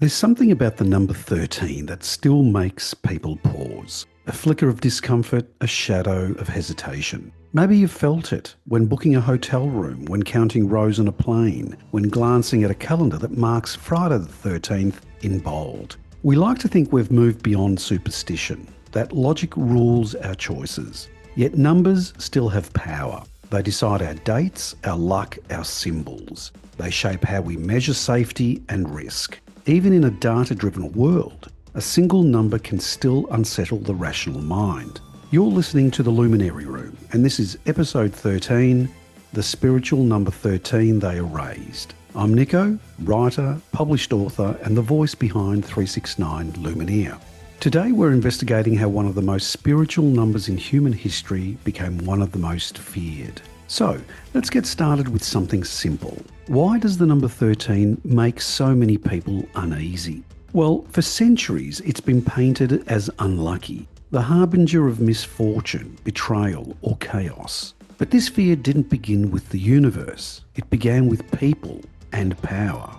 There's something about the number 13 that still makes people pause. A flicker of discomfort, a shadow of hesitation. Maybe you've felt it when booking a hotel room, when counting rows on a plane, when glancing at a calendar that marks Friday the 13th in bold. We like to think we've moved beyond superstition, that logic rules our choices. Yet numbers still have power. They decide our dates, our luck, our symbols. They shape how we measure safety and risk. Even in a data-driven world, a single number can still unsettle the rational mind. You're listening to the Luminary Room, and this is episode 13, The Spiritual Number 13 They Erased. I'm Nico, writer, published author, and the voice behind 369 Lumineer. Today we're investigating how one of the most spiritual numbers in human history became one of the most feared. So, let's get started with something simple. Why does the number 13 make so many people uneasy? Well, for centuries it's been painted as unlucky, the harbinger of misfortune, betrayal, or chaos. But this fear didn't begin with the universe. It began with people and power.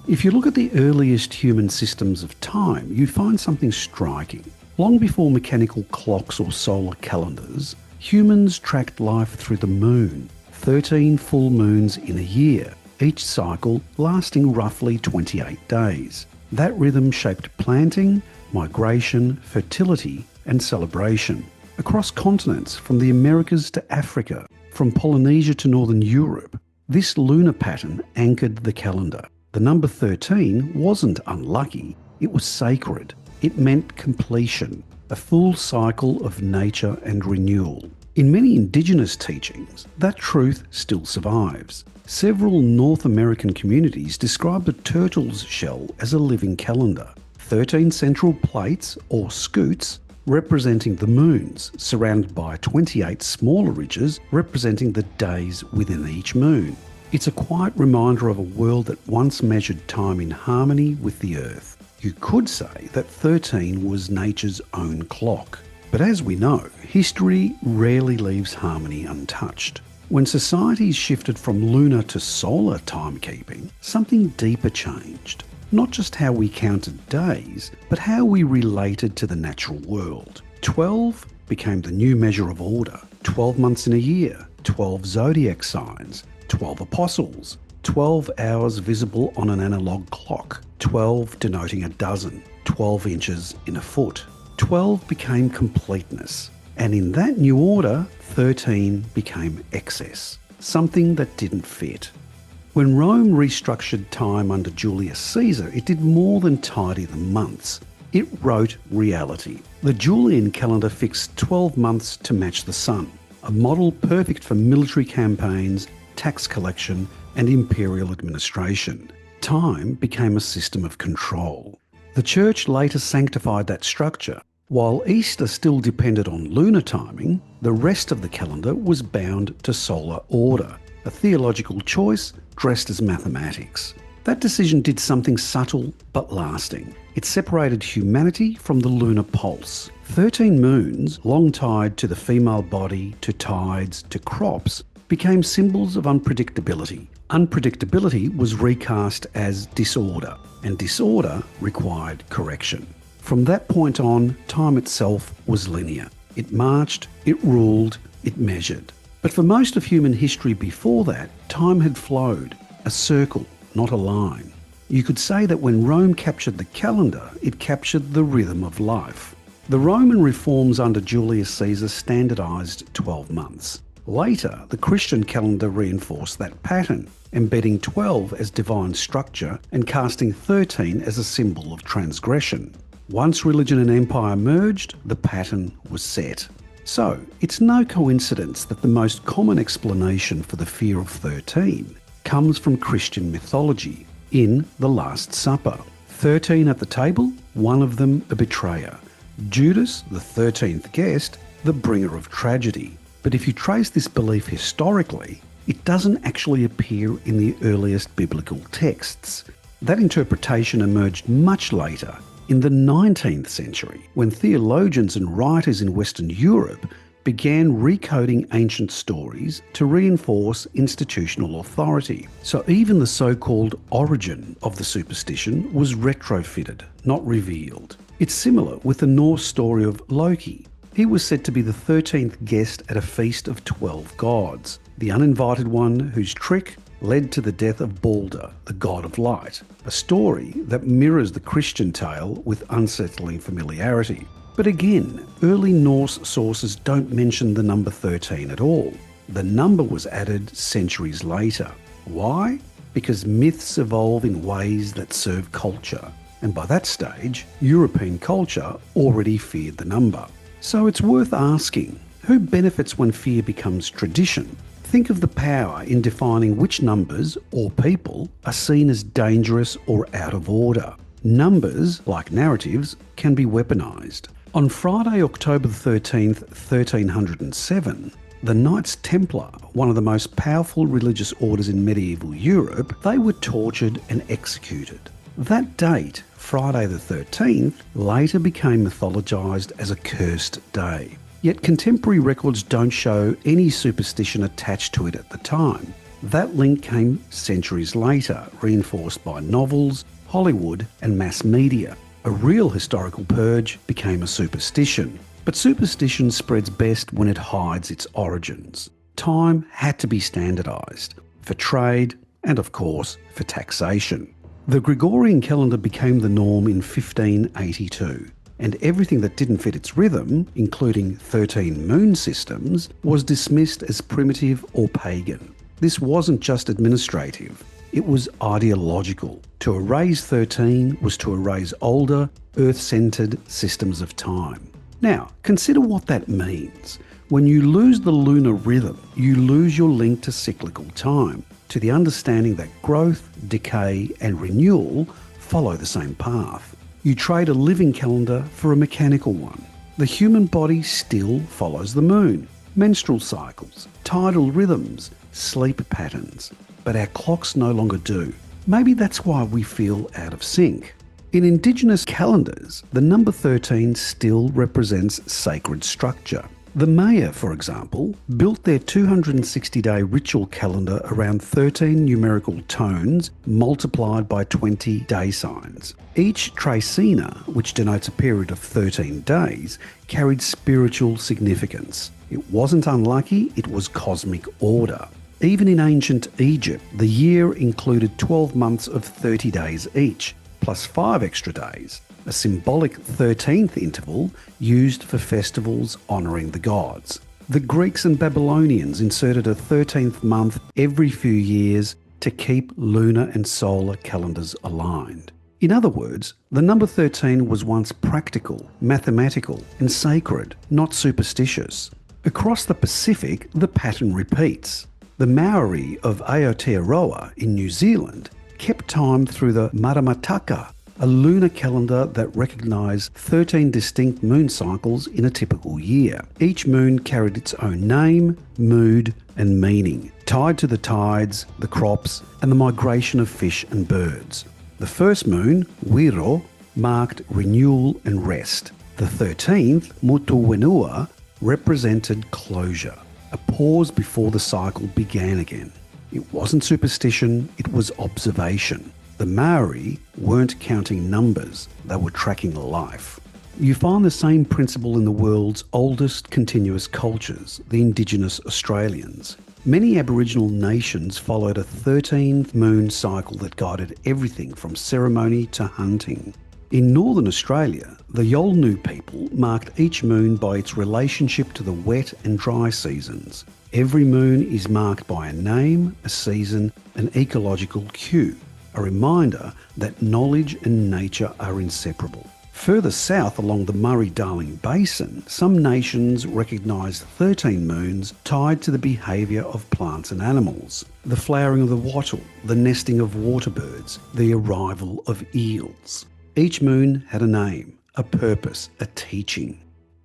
If you look at the earliest human systems of time, you find something striking. Long before mechanical clocks or solar calendars, humans tracked life through the moon, 13 full moons in a year, each cycle lasting roughly 28 days. That rhythm shaped planting, migration, fertility, and celebration. Across continents, from the Americas to Africa, from Polynesia to Northern Europe, this lunar pattern anchored the calendar. The number 13 wasn't unlucky, it was sacred. It meant completion, a full cycle of nature and renewal. In many indigenous teachings, that truth still survives. Several North American communities describe the turtle's shell as a living calendar. 13 central plates, or scoots, representing the moons, surrounded by 28 smaller ridges representing the days within each moon. It's a quiet reminder of a world that once measured time in harmony with the earth. You could say that 13 was nature's own clock. But as we know, history rarely leaves harmony untouched. When societies shifted from lunar to solar timekeeping, something deeper changed. Not just how we counted days, but how we related to the natural world. 12 became the new measure of order. 12 months in a year, 12 zodiac signs, 12 apostles, 12 hours visible on an analog clock, 12 denoting a dozen, 12 inches in a foot. 12 became completeness. And in that new order, 13 became excess, something that didn't fit. When Rome restructured time under Julius Caesar, it did more than tidy the months. It wrote reality. The Julian calendar fixed 12 months to match the sun, a model perfect for military campaigns, tax collection, and imperial administration. Time became a system of control. The church later sanctified that structure. While Easter still depended on lunar timing, the rest of the calendar was bound to solar order, a theological choice dressed as mathematics. That decision did something subtle but lasting. It separated humanity from the lunar pulse. 13 moons, long tied to the female body, to tides, to crops, became symbols of unpredictability. Unpredictability was recast as disorder, and disorder required correction. From that point on, time itself was linear. It marched, it ruled, it measured. But for most of human history before that, time had flowed, a circle, not a line. You could say that when Rome captured the calendar, it captured the rhythm of life. The Roman reforms under Julius Caesar standardised 12 months. Later, the Christian calendar reinforced that pattern, embedding 12 as divine structure and casting 13 as a symbol of transgression. Once religion and empire merged, the pattern was set. So, it's no coincidence that the most common explanation for the fear of 13 comes from Christian mythology, in the Last Supper. 13 at the table, one of them a betrayer. Judas, the 13th guest, the bringer of tragedy. But if you trace this belief historically, it doesn't actually appear in the earliest biblical texts. That interpretation emerged much later, in the 19th century, when theologians and writers in Western Europe began recoding ancient stories to reinforce institutional authority. So even the so-called origin of the superstition was retrofitted, not revealed. It's similar with the Norse story of Loki. He was said to be the 13th guest at a feast of 12 gods, the uninvited one whose trick led to the death of Balder, the god of light, a story that mirrors the Christian tale with unsettling familiarity. But again, early Norse sources don't mention the number 13 at all. The number was added centuries later. Why? Because myths evolve in ways that serve culture. And by that stage, European culture already feared the number. So it's worth asking, who benefits when fear becomes tradition? Think of the power in defining which numbers or people are seen as dangerous or out of order. Numbers, like narratives, can be weaponised. On Friday, October 13th, 1307, the Knights Templar, one of the most powerful religious orders in medieval Europe, they were tortured and executed. That date, Friday the 13th, later became mythologised as a cursed day. Yet contemporary records don't show any superstition attached to it at the time. That link came centuries later, reinforced by novels, Hollywood and mass media. A real historical purge became a superstition. But superstition spreads best when it hides its origins. Time had to be standardised for trade and, of course, for taxation. The Gregorian calendar became the norm in 1582. And everything that didn't fit its rhythm, including 13 moon systems, was dismissed as primitive or pagan. This wasn't just administrative, it was ideological. To erase 13 was to erase older, earth-centred systems of time. Now, consider what that means. When you lose the lunar rhythm, you lose your link to cyclical time, to the understanding that growth, decay and renewal follow the same path. You trade a living calendar for a mechanical one. The human body still follows the moon, menstrual cycles, tidal rhythms, sleep patterns. But our clocks no longer do. Maybe that's why we feel out of sync. In indigenous calendars, the number 13 still represents sacred structure. The Maya, for example, built their 260-day ritual calendar around 13 numerical tones multiplied by 20 day signs. Each tracina, which denotes a period of 13 days, carried spiritual significance. It wasn't unlucky, it was cosmic order. Even in ancient Egypt, the year included 12 months of 30 days each, plus 5 extra days, a symbolic 13th interval used for festivals honouring the gods. The Greeks and Babylonians inserted a 13th month every few years to keep lunar and solar calendars aligned. In other words, the number 13 was once practical, mathematical and sacred, not superstitious. Across the Pacific, the pattern repeats. The Maori of Aotearoa in New Zealand kept time through the Maramataka, a lunar calendar that recognised 13 distinct moon cycles in a typical year. Each moon carried its own name, mood and meaning, tied to the tides, the crops and the migration of fish and birds. The first moon, Wiro, marked renewal and rest. The 13th, Mutuwenua, represented closure, a pause before the cycle began again. It wasn't superstition, it was observation. The Maori weren't counting numbers, they were tracking life. You find the same principle in the world's oldest continuous cultures, the Indigenous Australians. Many Aboriginal nations followed a 13th moon cycle that guided everything from ceremony to hunting. In Northern Australia, the Yolngu people marked each moon by its relationship to the wet and dry seasons. Every moon is marked by a name, a season, an ecological cue, a reminder that knowledge and nature are inseparable. Further south along the Murray-Darling Basin, some nations recognise 13 moons tied to the behaviour of plants and animals. The flowering of the wattle, the nesting of water birds, the arrival of eels. Each moon had a name, a purpose, a teaching.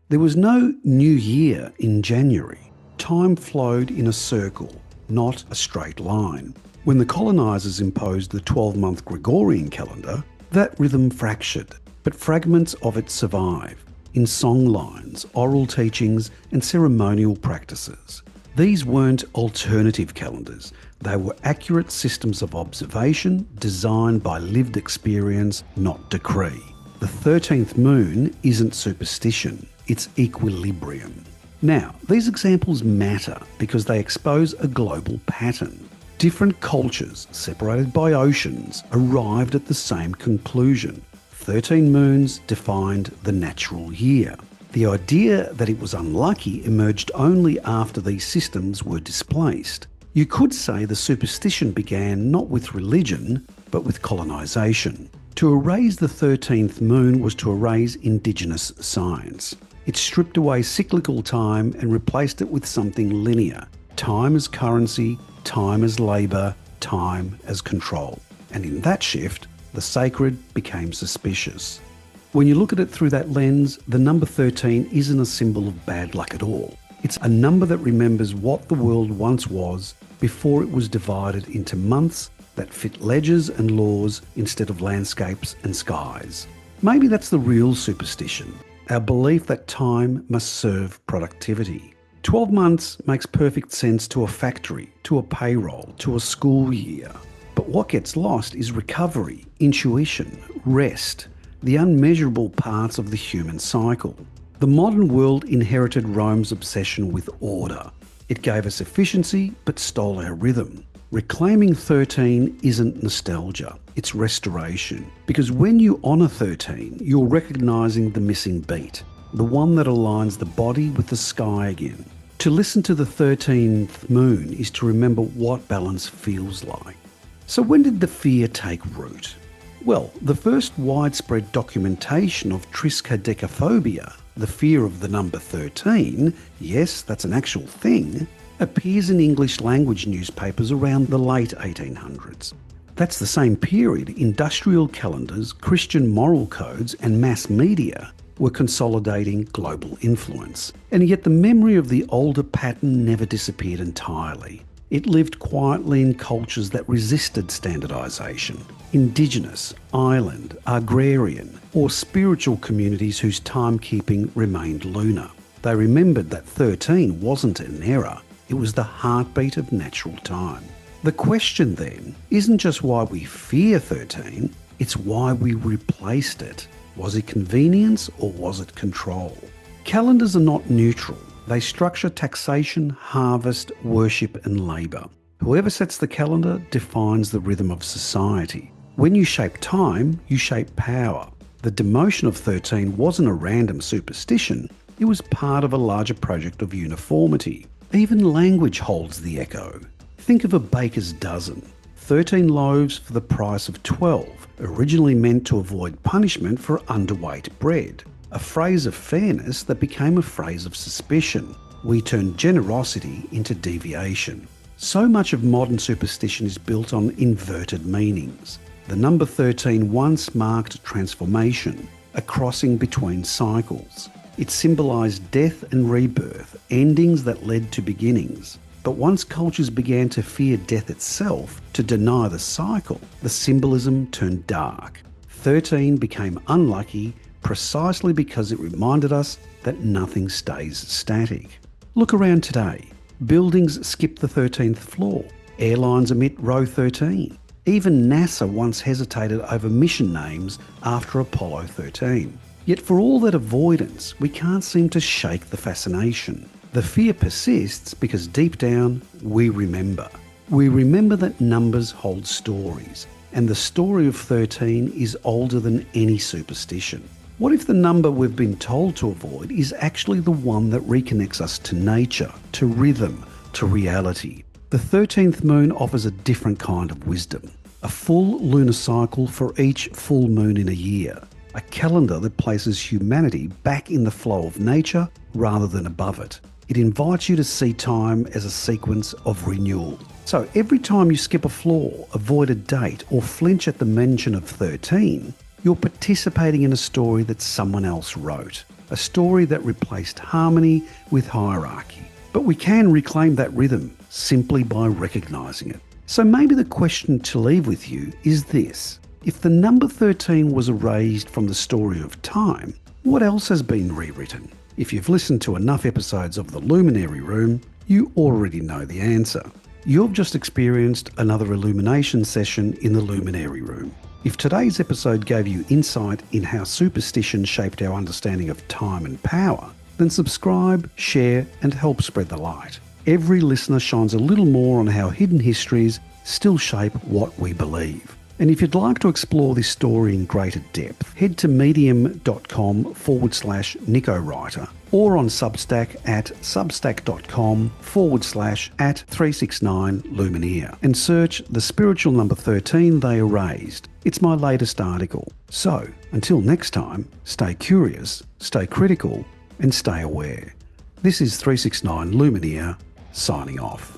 There was no new year in January. Time flowed in a circle, not a straight line. When the colonisers imposed the 12-month Gregorian calendar, that rhythm fractured, but fragments of it survive. in song lines, oral teachings, and ceremonial practices. These weren't alternative calendars. They were accurate systems of observation designed by lived experience, not decree. The 13th moon isn't superstition, it's equilibrium. Now, these examples matter because they expose a global pattern. Different cultures, separated by oceans, arrived at the same conclusion. 13 moons defined the natural year. The idea that it was unlucky emerged only after these systems were displaced. You could say the superstition began not with religion, but with colonisation. To erase the 13th moon was to erase indigenous science. It stripped away cyclical time and replaced it with something linear. Time as currency, time as labour, time as control. And in that shift, the sacred became suspicious. When you look at it through that lens, the number 13 isn't a symbol of bad luck at all. It's a number that remembers what the world once was before it was divided into months that fit ledgers and laws instead of landscapes and skies. Maybe that's the real superstition, our belief that time must serve productivity. 12 months makes perfect sense to a factory, to a payroll, to a school year. But what gets lost is recovery, intuition, rest, the unmeasurable parts of the human cycle. The modern world inherited Rome's obsession with order. It gave us efficiency but stole our rhythm. Reclaiming 13 isn't nostalgia, it's restoration. Because when you honour 13, you're recognising the missing beat, the one that aligns the body with the sky again. To listen to the 13th moon is to remember what balance feels like. So when did the fear take root? Well, the first widespread documentation of triskaidekaphobia, the fear of the number 13, yes, that's an actual thing, appears in English language newspapers around the late 1800s. That's the same period industrial calendars, Christian moral codes and mass media were consolidating global influence. And yet the memory of the older pattern never disappeared entirely. It lived quietly in cultures that resisted standardisation. Indigenous, island, agrarian, or spiritual communities whose timekeeping remained lunar. They remembered that 13 wasn't an error, it was the heartbeat of natural time. The question then isn't just why we fear 13, it's why we replaced it. Was it convenience or was it control? Calendars are not neutral. They structure taxation, harvest, worship and labour. Whoever sets the calendar defines the rhythm of society. When you shape time, you shape power. The demotion of 13 wasn't a random superstition, it was part of a larger project of uniformity. Even language holds the echo. Think of a baker's dozen. 13 loaves for the price of 12, originally meant to avoid punishment for underweight bread. A phrase of fairness that became a phrase of suspicion. We turned generosity into deviation. So much of modern superstition is built on inverted meanings. The number 13 once marked transformation, a crossing between cycles. It symbolised death and rebirth, endings that led to beginnings. But once cultures began to fear death itself, to deny the cycle, the symbolism turned dark. 13 became unlucky precisely because it reminded us that nothing stays static. Look around today. Buildings skip the 13th floor. Airlines omit row 13. Even NASA once hesitated over mission names after Apollo 13. Yet for all that avoidance, we can't seem to shake the fascination. The fear persists because deep down, we remember. We remember that numbers hold stories, and the story of 13 is older than any superstition. What if the number we've been told to avoid is actually the one that reconnects us to nature, to rhythm, to reality? The 13th moon offers a different kind of wisdom. A full lunar cycle for each full moon in a year. A calendar that places humanity back in the flow of nature rather than above it. It invites you to see time as a sequence of renewal. So every time you skip a floor, avoid a date, or flinch at the mention of 13, you're participating in a story that someone else wrote. A story that replaced harmony with hierarchy. But we can reclaim that rhythm simply by recognising it. So maybe the question to leave with you is this. If the number 13 was erased from the story of time, what else has been rewritten? If you've listened to enough episodes of the Luminary Room, you already know the answer. You've just experienced another illumination session in the Luminary Room. If today's episode gave you insight in how superstition shaped our understanding of time and power, then subscribe, share, and help spread the light. Every listener shines a little more on how hidden histories still shape what we believe. And if you'd like to explore this story in greater depth, head to medium.com/NicoWriter or on Substack at substack.com/@369lumineer and search the spiritual number 13 they erased. It's my latest article. So, until next time, stay curious, stay critical, and stay aware. This is 369 Lumineer signing off.